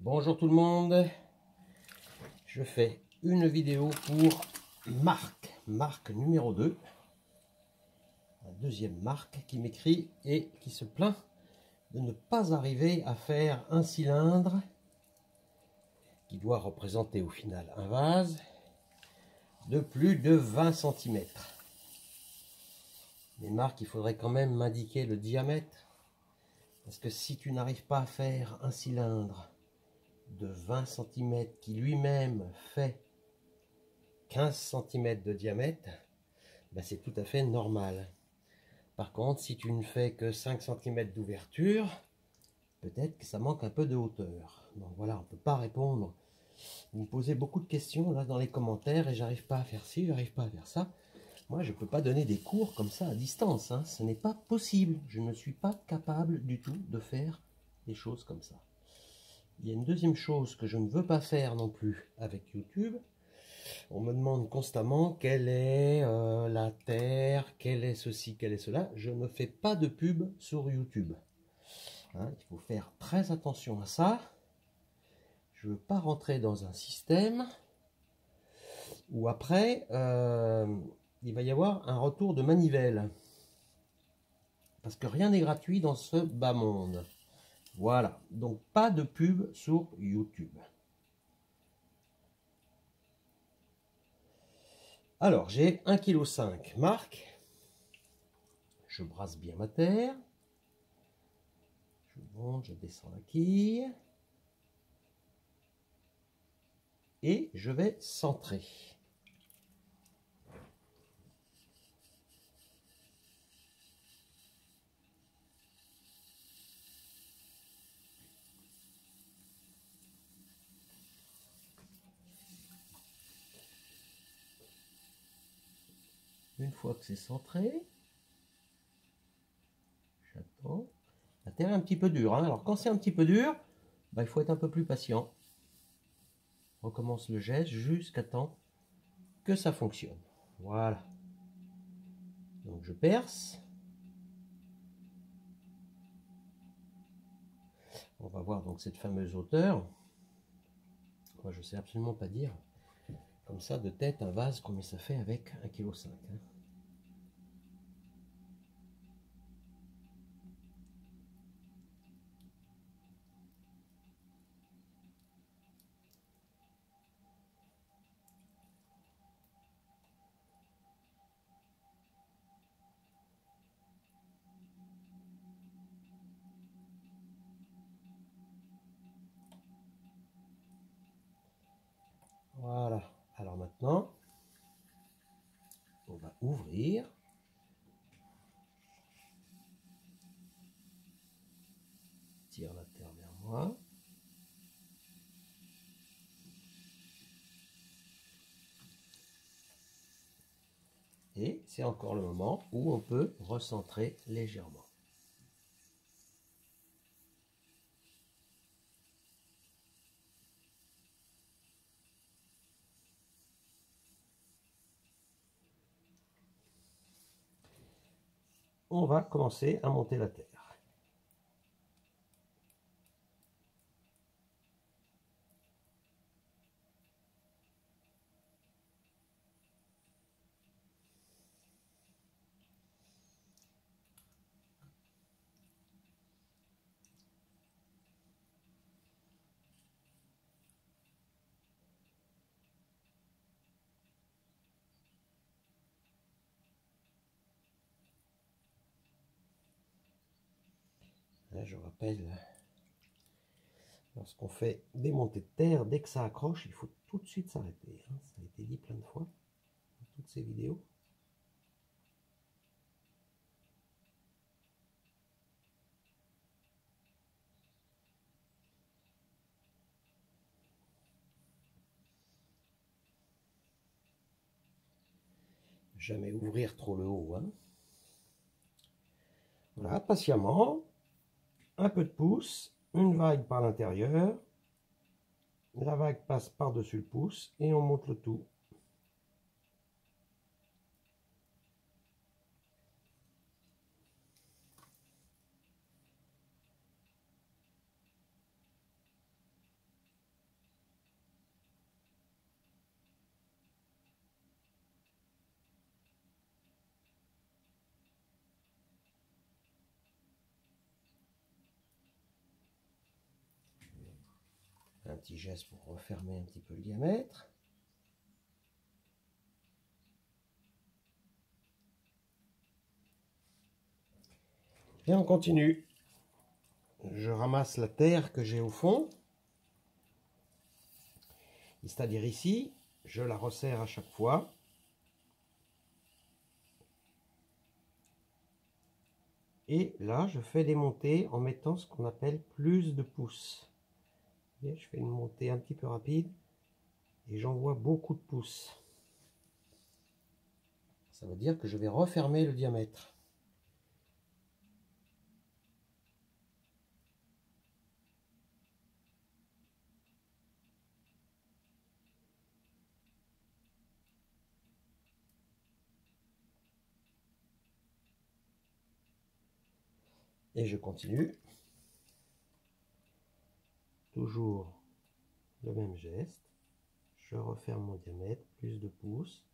Bonjour tout le monde, je fais une vidéo pour Marc numéro 2, la deuxième Marc qui m'écrit et qui se plaint de ne pas arriver à faire un cylindre qui doit représenter au final un vase de plus de 20 cm. Mais Marc, il faudrait quand même m'indiquer le diamètre, parce que si tu n'arrives pas à faire un cylindre de 20 cm qui lui-même fait 15 cm de diamètre, ben c'est tout à fait normal. Par contre, si tu ne fais que 5 cm d'ouverture, peut-être que ça manque un peu de hauteur. Donc voilà, on ne peut pas répondre. Vous me posez beaucoup de questions là dans les commentaires et j'arrive pas à faire ci, j'arrive pas à faire ça. Moi, je ne peux pas donner des cours comme ça à distance, hein. Ce n'est pas possible. Je ne suis pas capable du tout de faire des choses comme ça. Il y a une deuxième chose que je ne veux pas faire non plus avec YouTube. On me demande constamment quelle est la Terre, quelle est ceci, quelle est cela. Je ne fais pas de pub sur YouTube. Hein, il faut faire très attention à ça. Je ne veux pas rentrer dans un système où après, il va y avoir un retour de manivelle. Parce que rien n'est gratuit dans ce bas monde. Voilà, donc pas de pub sur YouTube. Alors, j'ai 1,5 kg Marc. Je brasse bien ma terre. Je monte, je descends la quille. Et je vais centrer. Une fois que c'est centré, j'attends. La terre est un petit peu dure, hein. Alors quand c'est un petit peu dur, bah, il faut être un peu plus patient. On recommence le geste jusqu'à temps que ça fonctionne. Voilà. Donc je perce. On va voir donc cette fameuse hauteur. Moi je sais absolument pas dire comme ça de tête un vase combien ça fait avec 1,5 kg. Hein. Voilà. Alors maintenant, on va ouvrir. Tire la terre vers moi. Et c'est encore le moment où on peut recentrer légèrement. On va commencer à monter la terre. Là, je rappelle, lorsqu'on fait des montées de terre, dès que ça accroche, il faut tout de suite s'arrêter. Hein. Ça a été dit plein de fois dans toutes ces vidéos. Jamais ouvrir trop le haut. Hein. Voilà, patiemment, un peu de pouce, une vague par l'intérieur, la vague passe par-dessus le pouce et on monte le tout. un petit geste pour refermer un petit peu le diamètre. Et on continue. Je ramasse la terre que j'ai au fond. C'est-à-dire ici, je la resserre à chaque fois. Et là, je fais des montées en mettant ce qu'on appelle plus de pouces. Je fais une montée un petit peu rapide et j'envoie beaucoup de pouces. Ça veut dire que je vais refermer le diamètre. Et je continue. Toujours le même geste. Je referme mon diamètre, plus de pouces.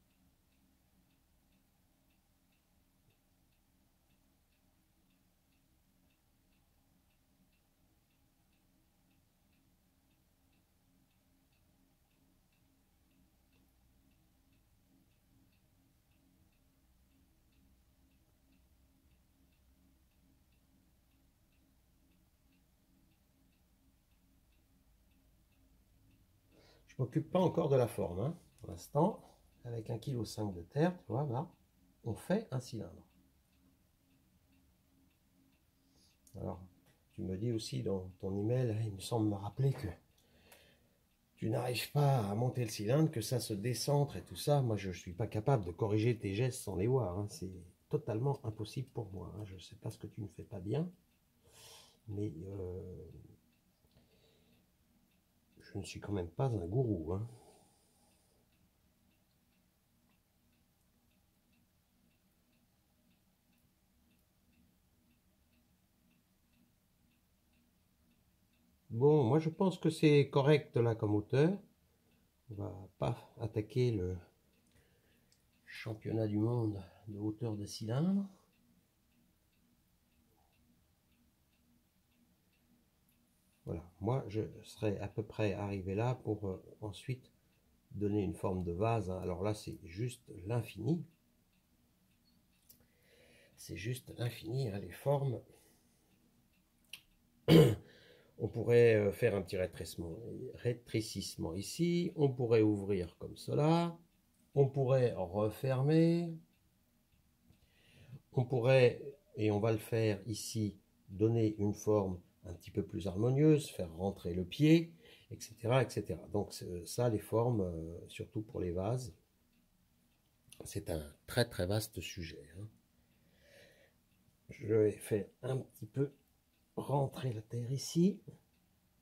Je ne m'occupe pas encore de la forme. Hein. Pour l'instant, avec 1,5 kg de terre, tu vois, là, on fait un cylindre. Alors, tu me dis aussi dans ton email, il me semble me rappeler que tu n'arrives pas à monter le cylindre, que ça se décentre et tout ça. Moi, je ne suis pas capable de corriger tes gestes sans les voir. Hein. C'est totalement impossible pour moi. Hein. Je ne sais pas ce que tu ne fais pas bien, mais je ne suis quand même pas un gourou. Hein. Bon, moi je pense que c'est correct là comme hauteur. On va pas attaquer le championnat du monde de hauteur de cylindre. Voilà, moi je serais à peu près arrivé là pour ensuite donner une forme de vase. Hein. Alors là c'est juste l'infini. C'est juste l'infini, hein, les formes. On pourrait faire un petit rétrécissement ici. On pourrait ouvrir comme cela. On pourrait refermer. On pourrait, et on va le faire ici, donner une forme un petit peu plus harmonieuse, faire rentrer le pied, etc. etc. Donc ça, les formes, surtout pour les vases, c'est un très très vaste sujet. Hein. Je vais faire un petit peu rentrer la terre ici.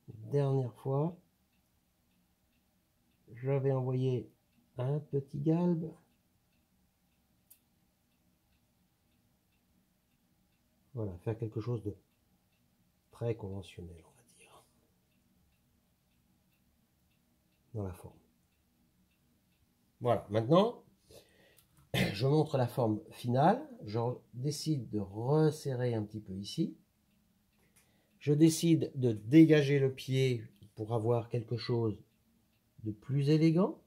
Dernière fois, je vais envoyer un petit galbe. Voilà, faire quelque chose de très conventionnel, on va dire, dans la forme. Voilà, maintenant, je montre la forme finale. Je décide de resserrer un petit peu ici. Je décide de dégager le pied pour avoir quelque chose de plus élégant.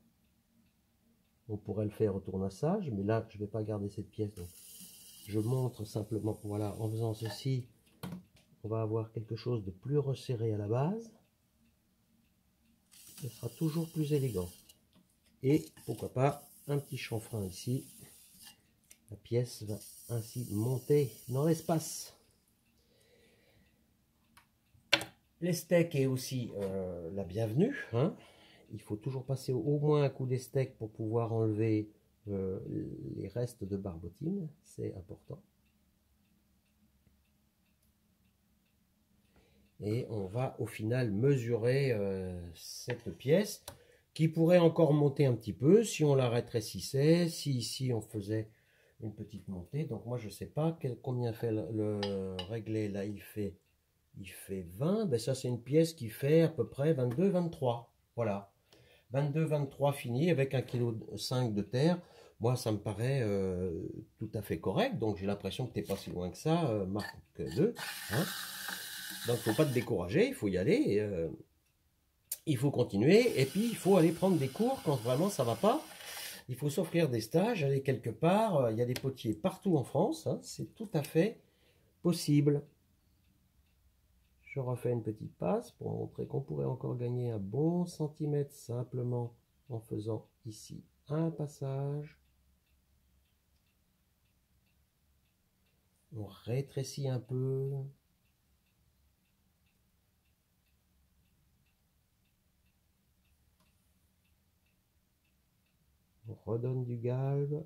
On pourrait le faire au tournassage, mais là, je ne vais pas garder cette pièce. Donc je montre simplement, voilà, en faisant ceci, on va avoir quelque chose de plus resserré à la base. Ce sera toujours plus élégant. Et pourquoi pas un petit chanfrein ici. La pièce va ainsi monter dans l'espace. L'estec est aussi la bienvenue. Hein. Il faut toujours passer au moins un coup d'estec pour pouvoir enlever les restes de barbotine. C'est important. Et on va au final mesurer cette pièce qui pourrait encore monter un petit peu si on la rétrécissait, si ici on faisait une petite montée. Donc moi je ne sais pas combien fait le réglé. Là il fait 20. Ben ça c'est une pièce qui fait à peu près 22-23. Voilà. 22-23 fini avec 1,5 kg de terre. Moi ça me paraît tout à fait correct. Donc j'ai l'impression que tu n'es pas si loin que ça, Marc 2. Hein. Donc il ne faut pas te décourager, il faut y aller. il faut continuer et puis il faut aller prendre des cours quand vraiment ça va pas. Il faut s'offrir des stages, aller quelque part. Il y a des potiers partout en France, hein, c'est tout à fait possible. Je refais une petite passe pour montrer qu'on pourrait encore gagner un bon centimètre simplement en faisant ici un passage. On rétrécit un peu. On redonne du galbe.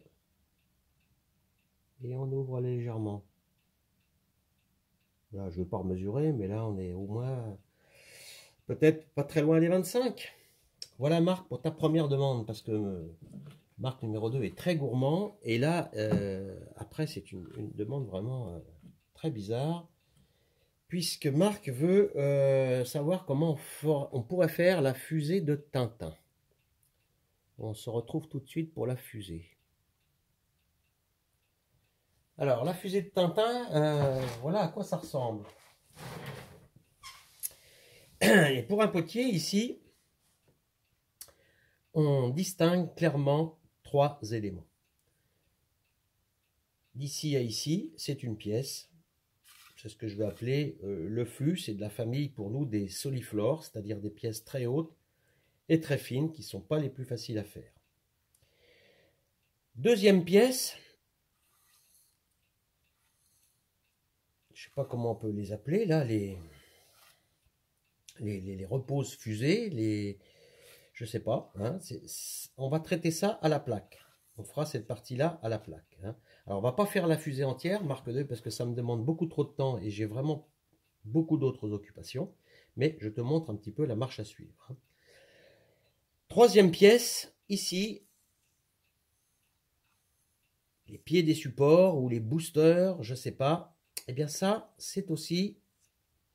Et on ouvre légèrement. Là, je ne vais pas mesurer, mais là, on est au moins peut-être pas très loin des 25. Voilà, Marc, pour ta première demande, parce que Marc numéro 2 est très gourmand. Et là, après, c'est une demande vraiment très bizarre, puisque Marc veut savoir comment on pourrait faire la fusée de Tintin. On se retrouve tout de suite pour la fusée. Alors, la fusée de Tintin, voilà à quoi ça ressemble. Et pour un potier, ici, on distingue clairement 3 éléments. D'ici à ici, c'est une pièce. C'est ce que je vais appeler le fût. C'est de la famille pour nous des soliflores, c'est-à-dire des pièces très hautes et très fines qui ne sont pas les plus faciles à faire. Deuxième pièce, je ne sais pas comment on peut les appeler, là, les reposes fusées, je ne sais pas, hein, on va traiter ça à la plaque. On fera cette partie-là à la plaque. Hein. Alors, on ne va pas faire la fusée entière, marque 2, parce que ça me demande beaucoup trop de temps et j'ai vraiment beaucoup d'autres occupations. Mais je te montre un petit peu la marche à suivre. Hein. Troisième pièce, ici, les pieds des supports ou les boosters, je ne sais pas. Eh bien ça, c'est aussi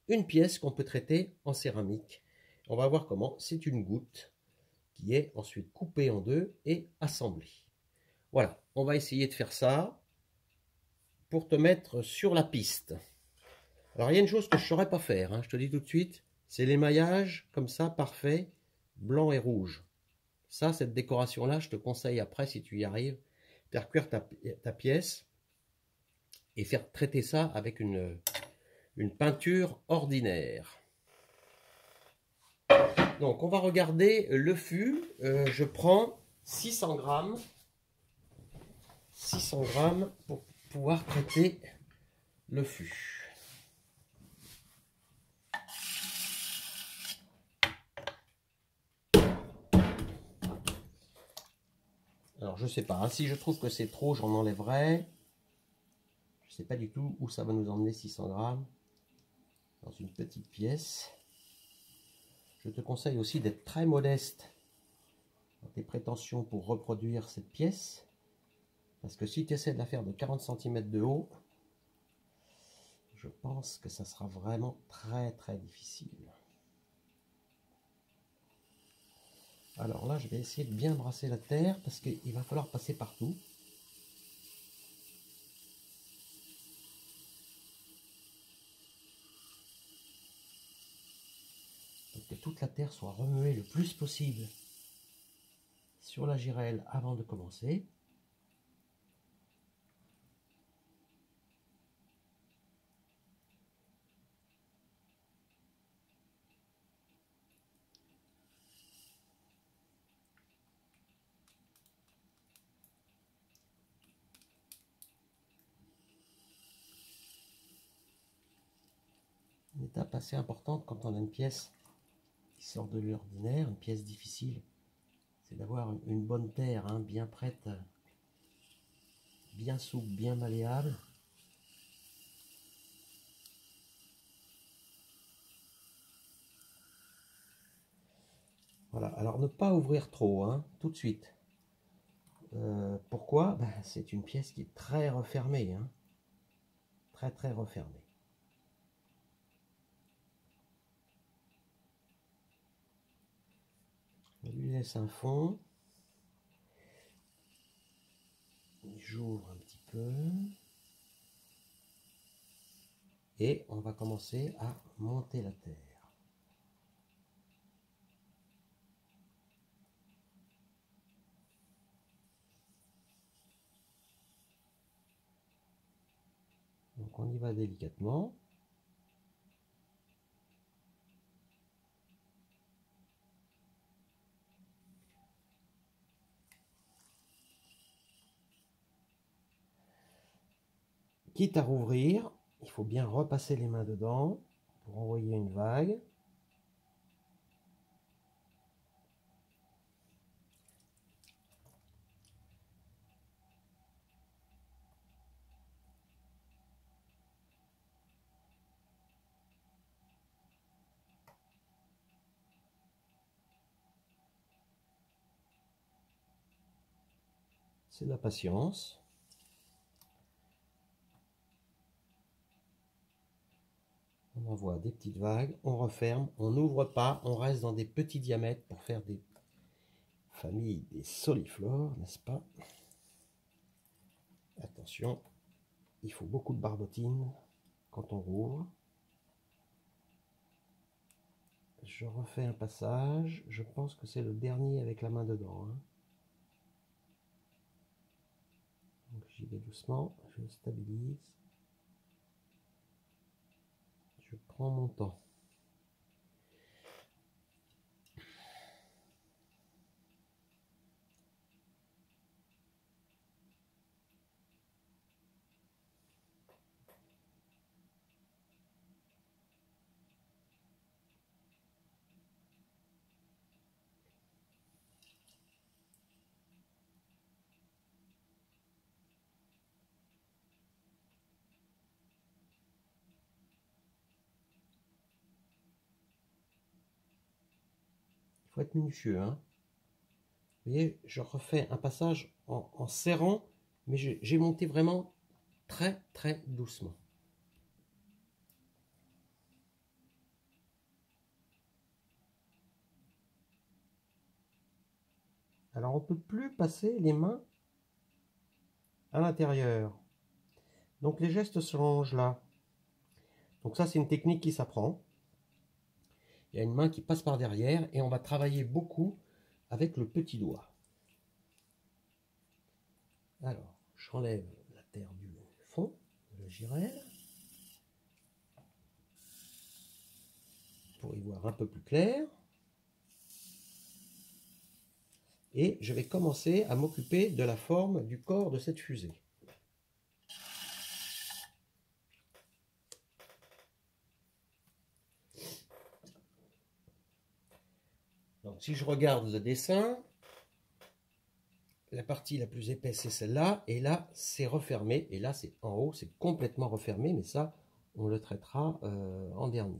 une pièce qu'on peut traiter en céramique. On va voir comment. C'est une goutte qui est ensuite coupée en deux et assemblée. Voilà, on va essayer de faire ça pour te mettre sur la piste. Alors il y a une chose que je ne saurais pas faire, hein, je te dis tout de suite, c'est l'émaillage comme ça, parfait, blanc et rouge. Ça, cette décoration-là, je te conseille après, si tu y arrives, faire cuire ta pièce et faire traiter ça avec une peinture ordinaire. Donc on va regarder le fût. Je prends 600 grammes. 600 grammes pour pouvoir traiter le fût. Alors je sais pas, hein, si je trouve que c'est trop, j'en enlèverai. Je sais pas du tout où ça va nous emmener 600 grammes dans une petite pièce. Je te conseille aussi d'être très modeste dans tes prétentions pour reproduire cette pièce. Parce que si tu essaies de la faire de 40 cm de haut, je pense que ça sera vraiment très très difficile. Alors là, je vais essayer de bien brasser la terre parce qu'il va falloir passer partout. Pour que toute la terre soit remuée le plus possible sur la girelle avant de commencer. Une étape assez importante quand on a une pièce qui sort de l'ordinaire, une pièce difficile, c'est d'avoir une bonne terre, hein, bien prête, bien souple, bien malléable. Voilà, alors ne pas ouvrir trop, hein, tout de suite. Pourquoi? Ben, c'est une pièce qui est très refermée, hein, très très refermée. Je lui laisse un fond. J'ouvre un petit peu. Et on va commencer à monter la terre. Donc on y va délicatement. Quitte à rouvrir, il faut bien repasser les mains dedans pour envoyer une vague. C'est de la patience. On envoie des petites vagues, on referme, on n'ouvre pas, on reste dans des petits diamètres pour faire des familles des soliflores, n'est-ce pas? Attention, il faut beaucoup de barbotine quand on rouvre. Je refais un passage, je pense que c'est le dernier avec la main dedans. Donc j'y vais doucement, je stabilise. Je prends mon temps. Il faut être minutieux, hein. Vous voyez, je refais un passage en serrant, mais j'ai monté vraiment très très doucement. Alors on ne peut plus passer les mains à l'intérieur. Donc les gestes se rangent là. Donc ça c'est une technique qui s'apprend. Il y a une main qui passe par derrière et on va travailler beaucoup avec le petit doigt. Alors, j'enlève la terre du fond, le girel, pour y voir un peu plus clair. Et je vais commencer à m'occuper de la forme du corps de cette fusée. Donc si je regarde le dessin, la partie la plus épaisse c'est celle-là, et là c'est refermé, et là c'est en haut, c'est complètement refermé, mais ça on le traitera en dernier.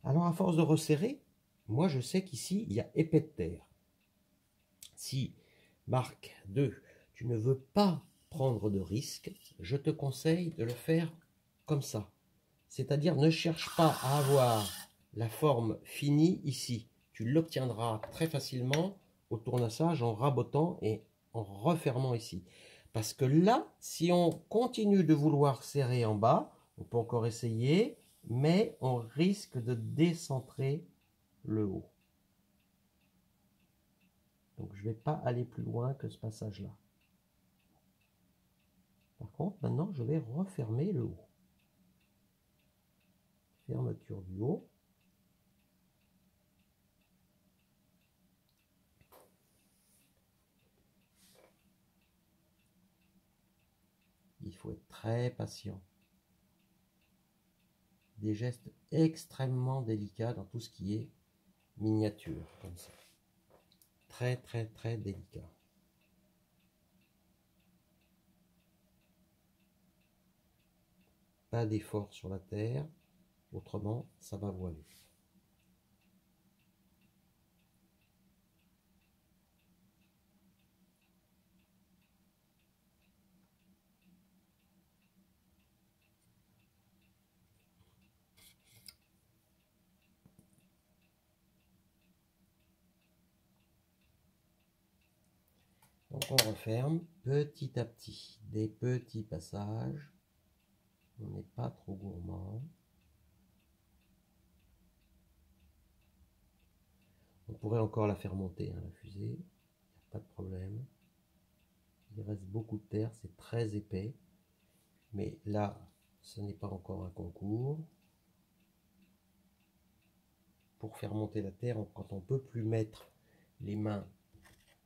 Alors à force de resserrer, moi je sais qu'ici il y a épais de terre. Si, Marc 2, tu ne veux pas prendre de risque, je te conseille de le faire comme ça. C'est-à-dire ne cherche pas à avoir la forme finie ici. Tu l'obtiendras très facilement au tournassage en rabotant et en refermant ici. Parce que là, si on continue de vouloir serrer en bas, on peut encore essayer, mais on risque de décentrer le haut. Donc je ne vais pas aller plus loin que ce passage-là. Par contre, maintenant, je vais refermer le haut. Fermeture du haut. Il faut être très patient. Des gestes extrêmement délicats dans tout ce qui est miniature, comme ça. Très, très, très délicat. Pas d'effort sur la terre, autrement, ça va voiler. Donc on referme petit à petit, des petits passages. On n'est pas trop gourmand. On pourrait encore la faire monter, hein, la fusée, pas de problème. Il reste beaucoup de terre, c'est très épais. Mais là, ce n'est pas encore un concours. Pour faire monter la terre, quand on ne peut plus mettre les mains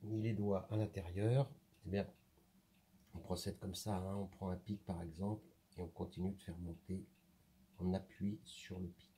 ni les doigts à l'intérieur, eh bien, on procède comme ça, hein. On prend un pic par exemple et on continue de faire monter. On appuie sur le pic.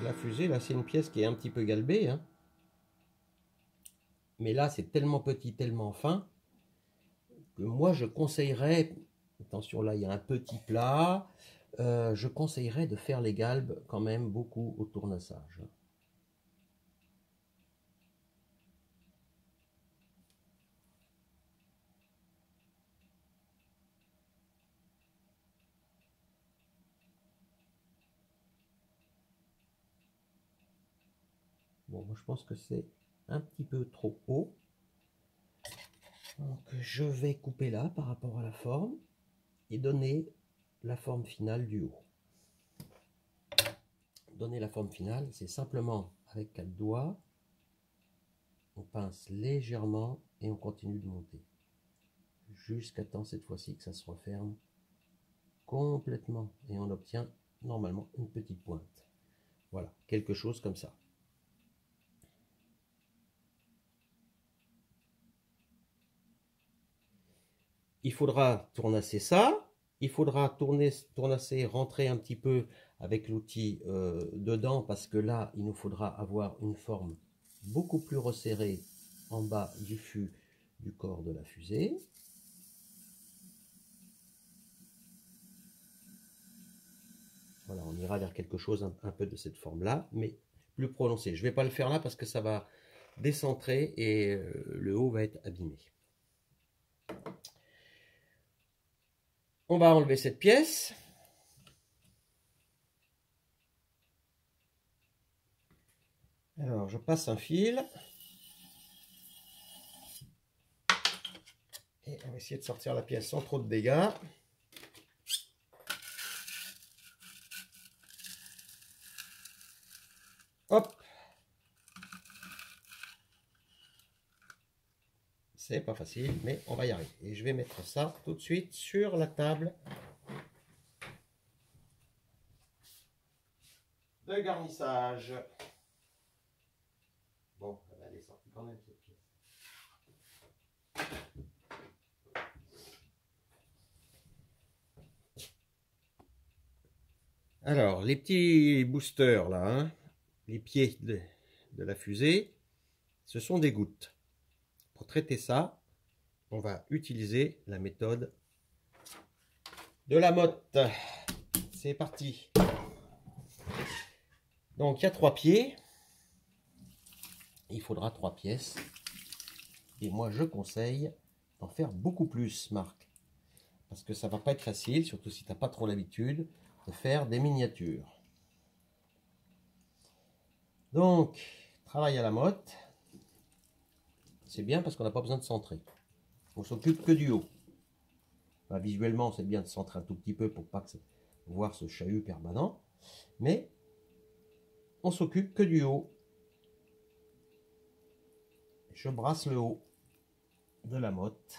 La fusée, là, c'est une pièce qui est un petit peu galbée, hein. Mais là, c'est tellement petit, tellement fin, que moi, je conseillerais, attention, là, il y a un petit plat, je conseillerais de faire les galbes quand même beaucoup au tournesage. Bon, moi, je pense que c'est un petit peu trop haut. Donc, je vais couper là par rapport à la forme et donner la forme finale du haut. Donner la forme finale, c'est simplement avec 4 doigts, on pince légèrement et on continue de monter. Jusqu'à temps cette fois-ci que ça se referme complètement et on obtient normalement une petite pointe. Voilà, quelque chose comme ça. Il faudra tournasser ça, il faudra tournasser, rentrer un petit peu avec l'outil dedans parce que là, il nous faudra avoir une forme beaucoup plus resserrée en bas du fût du corps de la fusée. Voilà, on ira vers quelque chose un peu de cette forme-là, mais plus prononcé. Je ne vais pas le faire là parce que ça va décentrer et le haut va être abîmé. On va enlever cette pièce. Alors, je passe un fil. Et on va essayer de sortir la pièce sans trop de dégâts. Hop! C'est pas facile, mais on va y arriver. Et je vais mettre ça tout de suite sur la table de garnissage. Bon, elle est sortie quand même cette pièce. Alors, les petits boosters là, hein, les pieds de la fusée, ce sont des gouttes. Pour traiter ça, on va utiliser la méthode de la motte. C'est parti. Donc il y a 3 pieds. Il faudra 3 pièces. Et moi je conseille d'en faire beaucoup plus, Marc. Parce que ça va pas être facile, surtout si tu n'as pas trop l'habitude de faire des miniatures. Donc, travail à la motte. C'est bien parce qu'on n'a pas besoin de centrer. On s'occupe que du haut. Enfin, visuellement, c'est bien de centrer un tout petit peu pour pas voir ce chahut permanent. Mais on s'occupe que du haut. Je brasse le haut de la motte.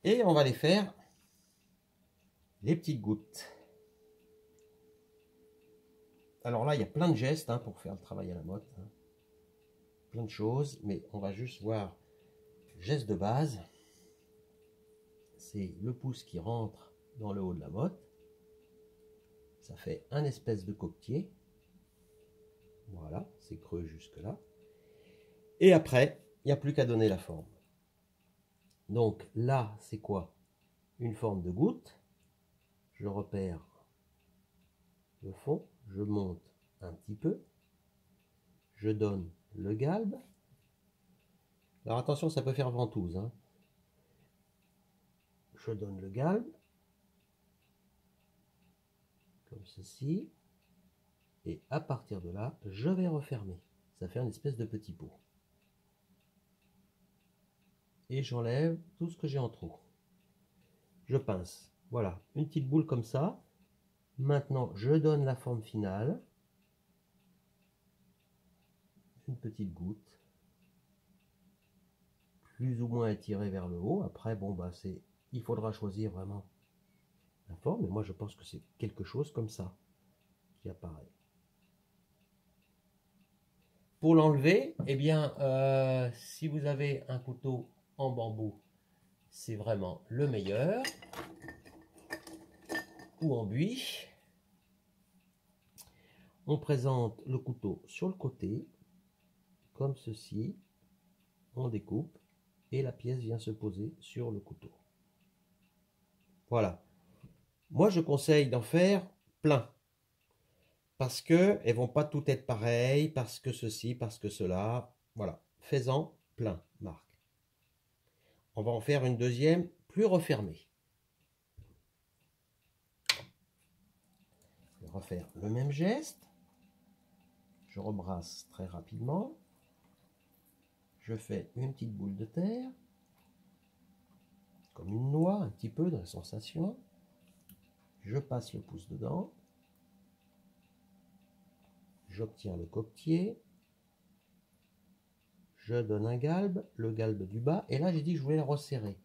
Et on va les faire les petites gouttes. Alors là, il y a plein de gestes hein, pour faire le travail à la motte. Hein. Plein de choses, mais on va juste voir le geste de base. C'est le pouce qui rentre dans le haut de la motte. Ça fait un espèce de coquetier. Voilà, c'est creux jusque là. Et après, il n'y a plus qu'à donner la forme. Donc là, c'est quoi? Une forme de goutte. Je repère le fond, je monte un petit peu, je donne le galbe. Alors attention, ça peut faire ventouse, hein. Je donne le galbe, comme ceci, et à partir de là, je vais refermer. Ça fait une espèce de petit pot. Et j'enlève tout ce que j'ai en trop. Je pince, voilà, une petite boule comme ça. Maintenant, je donne la forme finale. Une petite goutte. Plus ou moins étirée vers le haut. Après, bon, bah, il faudra choisir vraiment la forme. Mais moi, je pense que c'est quelque chose comme ça qui apparaît. Pour l'enlever, eh bien, si vous avez un couteau en bambou, c'est vraiment le meilleur. Ou en buis. On présente le couteau sur le côté, comme ceci. On découpe et la pièce vient se poser sur le couteau. Voilà. Moi, je conseille d'en faire plein. Parce que elles vont pas toutes être pareilles, parce que ceci, parce que cela. Voilà. Fais-en plein, Marc. On va en faire une deuxième plus refermée. Je vais refaire le même geste. Je rebrasse très rapidement. Je fais une petite boule de terre. Comme une noix, un petit peu de la sensation. Je passe le pouce dedans. J'obtiens le coquetier. Je donne un galbe, le galbe du bas. Et là, j'ai dit que je voulais resserrer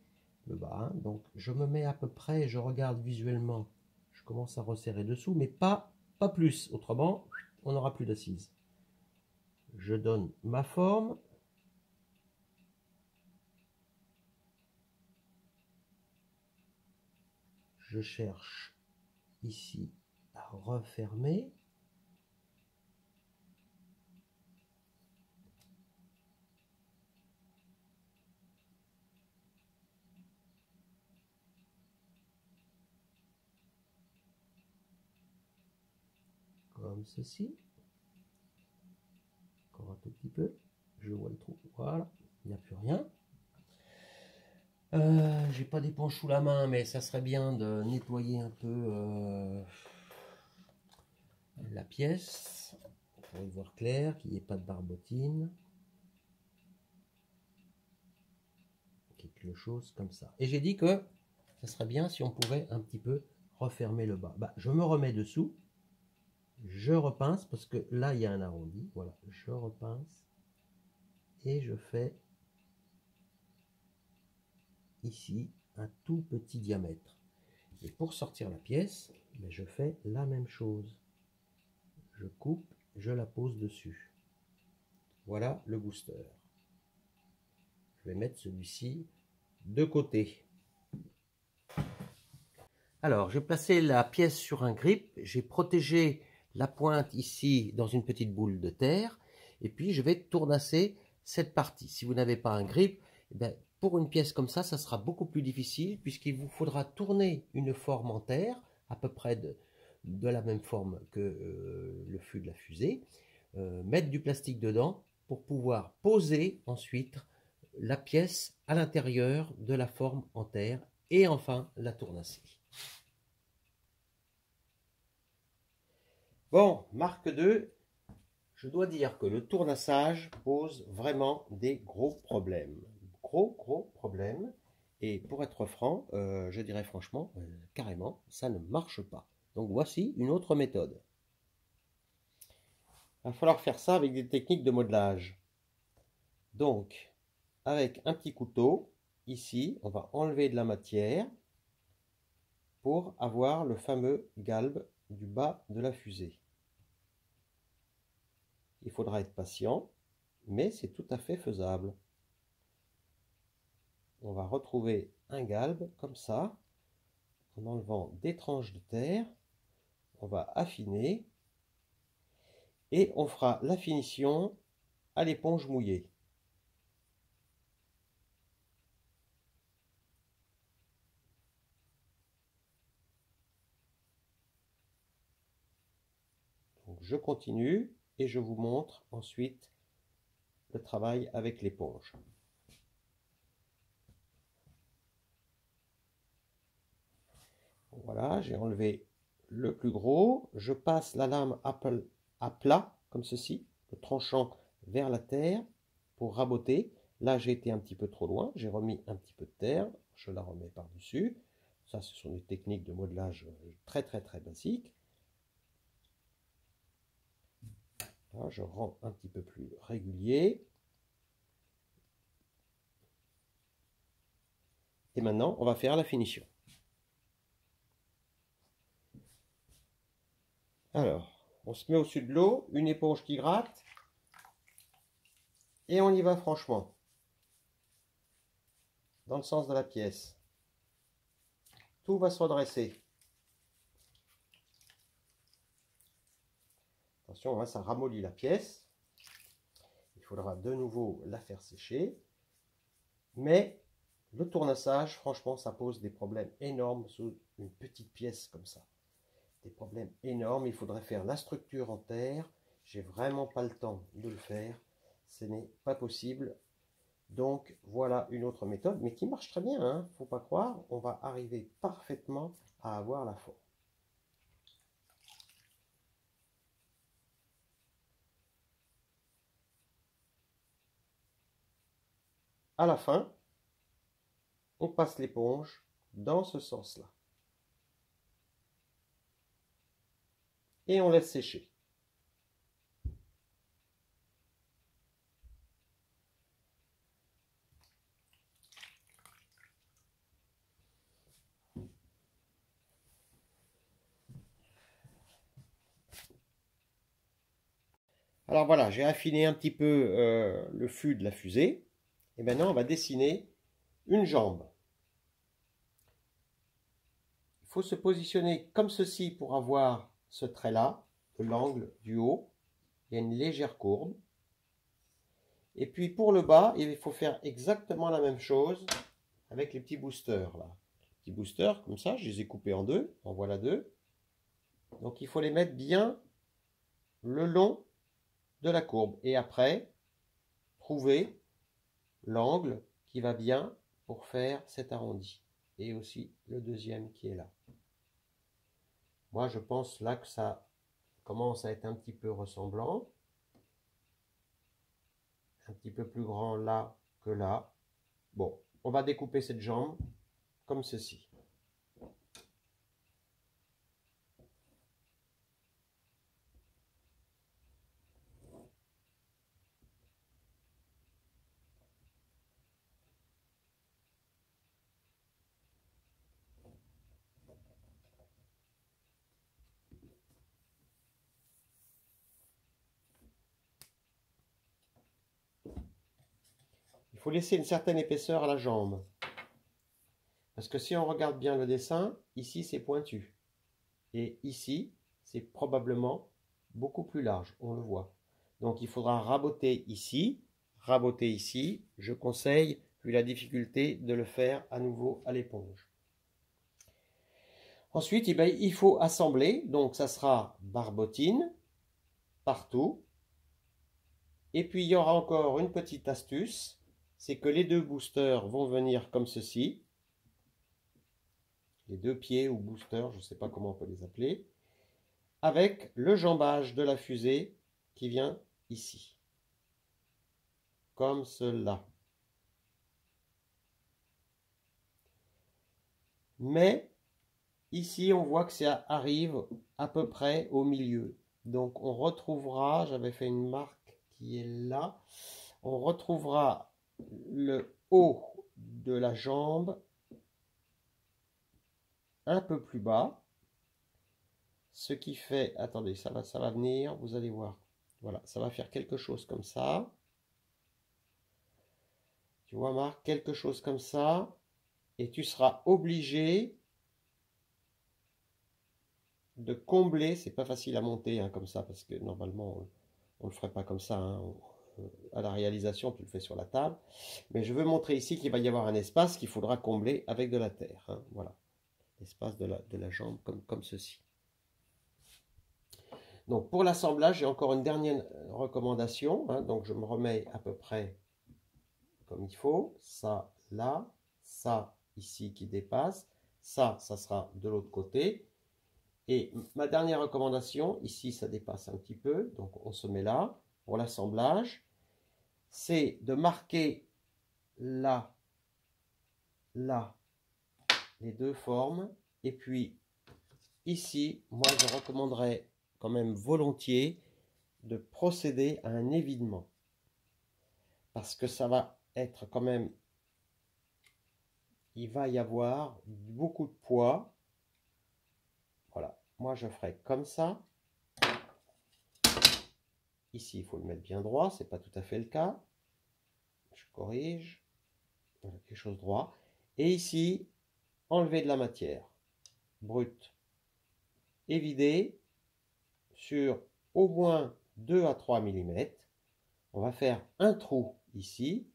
le bas. Hein. Donc, je me mets à peu près, je regarde visuellement. Je commence à resserrer dessous, mais pas plus. Autrement, on n'aura plus d'assises. Je donne ma forme. Je cherche ici à refermer. Comme ceci. Encore un tout petit peu. Je vois le trou. Voilà. Il n'y a plus rien. J'ai pas d'éponge sous la main, mais ça serait bien de nettoyer un peu la pièce pour y voir clair, qu'il n'y ait pas de barbotine. Quelque chose comme ça. Et j'ai dit que ça serait bien si on pouvait un petit peu refermer le bas. Bah, je me remets dessous. Je repince parce que là, il y a un arrondi. Voilà, je repince. Et je fais ici un tout petit diamètre. Et pour sortir la pièce, ben, je fais la même chose. Je coupe, je la pose dessus. Voilà le booster. Je vais mettre celui-ci de côté. Alors, j'ai placé la pièce sur un grip. J'ai protégé la pointe ici dans une petite boule de terre. Et puis, je vais tournasser cette partie. Si vous n'avez pas un grip, eh bien, pour une pièce comme ça sera beaucoup plus difficile puisqu'il vous faudra tourner une forme en terre, à peu près de la même forme que le fût de la fusée, mettre du plastique dedans pour pouvoir poser ensuite la pièce à l'intérieur de la forme en terre et enfin la tournasser. Bon, marque 2, je dois dire que le tournassage pose vraiment des gros problèmes. Gros problèmes. Et pour être franc, je dirais franchement, carrément, ça ne marche pas. Donc voici une autre méthode. Il va falloir faire ça avec des techniques de modelage. Donc, avec un petit couteau, ici, on va enlever de la matière pour avoir le fameux galbe du bas de la fusée. Il faudra être patient, mais c'est tout à fait faisable. On va retrouver un galbe comme ça, en enlevant des tranches de terre. On va affiner et on fera la finition à l'éponge mouillée. je continue et je vous montre ensuite le travail avec l'éponge. Voilà, j'ai enlevé le plus gros. Je passe la lame à plat, comme ceci, le tranchant vers la terre pour raboter. Là, j'ai été un petit peu trop loin. J'ai remis un petit peu de terre. Je la remets par-dessus. Ça, ce sont des techniques de modelage très basiques. Là, je rends un petit peu plus régulier. Et maintenant, on va faire la finition. Alors, on se met au-dessus de l'eau, une éponge qui gratte. Et on y va franchement. Dans le sens de la pièce. Tout va se redresser. Attention, hein, ça ramollit la pièce. Il faudra de nouveau la faire sécher. Mais le tournassage, franchement, ça pose des problèmes énormes sous une petite pièce comme ça. Des problèmes énormes. Il faudrait faire la structure en terre. J'ai vraiment pas le temps de le faire. Ce n'est pas possible. Donc voilà une autre méthode, mais qui marche très bien, hein. Faut pas croire, on va arriver parfaitement à avoir la forme. À la fin, on passe l'éponge dans ce sens-là. Et on laisse sécher. Alors voilà, j'ai affiné un petit peu le fût de la fusée. Et maintenant, on va dessiner une jambe. Il faut se positionner comme ceci pour avoir ce trait-là, de l'angle du haut. Il y a une légère courbe. Et puis pour le bas, il faut faire exactement la même chose avec les petits boosters là. Les petits boosters, comme ça, je les ai coupés en deux. En voilà deux. Donc il faut les mettre bien le long de la courbe. Et après, trouver l'angle qui va bien pour faire cet arrondi. Et aussi le deuxième qui est là. Moi, je pense là que ça commence à être un petit peu ressemblant. Un petit peu plus grand là que là. Bon, on va découper cette jambe comme ceci. Il faut laisser une certaine épaisseur à la jambe. Parce que si on regarde bien le dessin, ici c'est pointu. Et ici, c'est probablement beaucoup plus large, on le voit. Donc il faudra raboter ici. Je conseille, vu la difficulté, de le faire à nouveau à l'éponge. Ensuite, eh bien, il faut assembler. Donc ça sera barbotine partout. Et puis il y aura encore une petite astuce, c'est que les deux boosters vont venir comme ceci. Les deux pieds ou boosters, je ne sais pas comment on peut les appeler, avec le jambage de la fusée qui vient ici. Comme cela. Mais ici, on voit que ça arrive à peu près au milieu. Donc on retrouvera, j'avais fait une marque qui est là, on retrouvera le haut de la jambe un peu plus bas. Ce qui fait, attendez, ça va venir, vous allez voir. Voilà, ça va faire quelque chose comme ça. Tu vois, Marc, quelque chose comme ça. Et tu seras obligé de combler. C'est pas facile à monter hein, comme ça, parce que normalement, on ne le ferait pas comme ça. Hein. À la réalisation, tu le fais sur la table. Mais je veux montrer ici qu'il va y avoir un espace qu'il faudra combler avec de la terre. Hein. Voilà, l'espace de la jambe comme ceci. Donc pour l'assemblage, j'ai encore une dernière recommandation. Hein, donc je me remets à peu près comme il faut. Ça, là, ça, ici qui dépasse. Ça sera de l'autre côté. Et ma dernière recommandation, ici ça dépasse un petit peu, donc on se met là, pour l'assemblage, c'est de marquer là, là, les deux formes. Et puis ici, moi je recommanderais quand même volontiers de procéder à un évidement. Parce que ça va être quand même, il va y avoir beaucoup de poids. Voilà, moi je ferai comme ça. Ici, il faut le mettre bien droit, ce n'est pas tout à fait le cas. Je corrige, voilà, quelque chose de droit. Et ici, enlever de la matière brute et vider sur au moins 2 à 3 mm. On va faire un trou ici.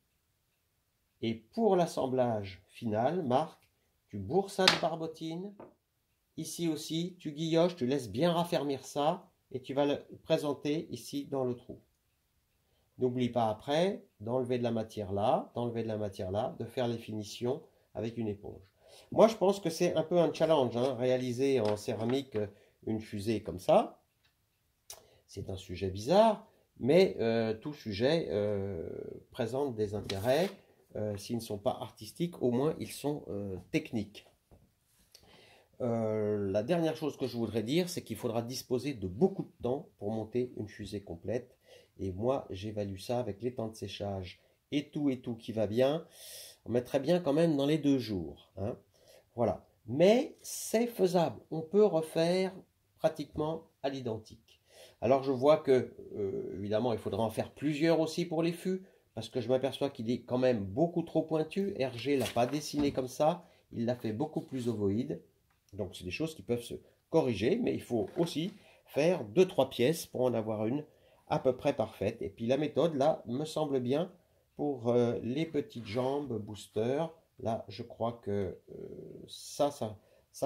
Et pour l'assemblage final, Marc, tu bourres ça de barbotine. Ici aussi, tu guilloches, tu laisses bien raffermir ça et tu vas le présenter ici dans le trou. N'oublie pas après d'enlever de la matière là, de faire les finitions avec une éponge. Moi, je pense que c'est un peu un challenge, hein, réaliser en céramique une fusée comme ça. C'est un sujet bizarre, mais tout sujet présente des intérêts. S'ils ne sont pas artistiques, au moins ils sont techniques. La dernière chose que je voudrais dire, c'est qu'il faudra disposer de beaucoup de temps pour monter une fusée complète. Et moi, j'évalue ça avec les temps de séchage et tout qui va bien. On mettrait bien quand même dans les 2 jours. Hein. Voilà. Mais c'est faisable. On peut refaire pratiquement à l'identique. Alors je vois que, évidemment, il faudra en faire plusieurs aussi pour les fûts, parce que je m'aperçois qu'il est quand même beaucoup trop pointu. Hergé ne l'a pas dessiné comme ça, il l'a fait beaucoup plus ovoïde. Donc c'est des choses qui peuvent se corriger, mais il faut aussi faire 2-3 pièces pour en avoir une à peu près parfaite. Et puis la méthode, là, me semble bien pour les petites jambes booster. Là, je crois que ça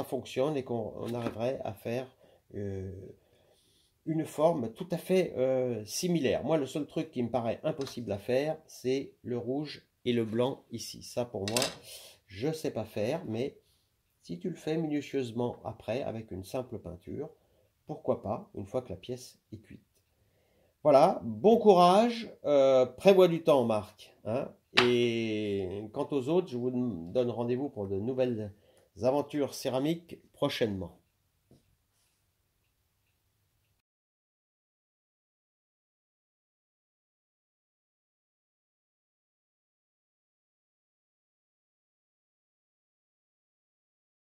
fonctionne et qu'on arriverait à faire une forme tout à fait similaire. Moi, le seul truc qui me paraît impossible à faire, c'est le rouge et le blanc ici. Ça, pour moi, je ne sais pas faire, mais si tu le fais minutieusement après, avec une simple peinture, pourquoi pas, une fois que la pièce est cuite. Voilà, bon courage, prévois du temps, Marc. Hein, et quant aux autres, je vous donne rendez-vous pour de nouvelles aventures céramiques prochainement.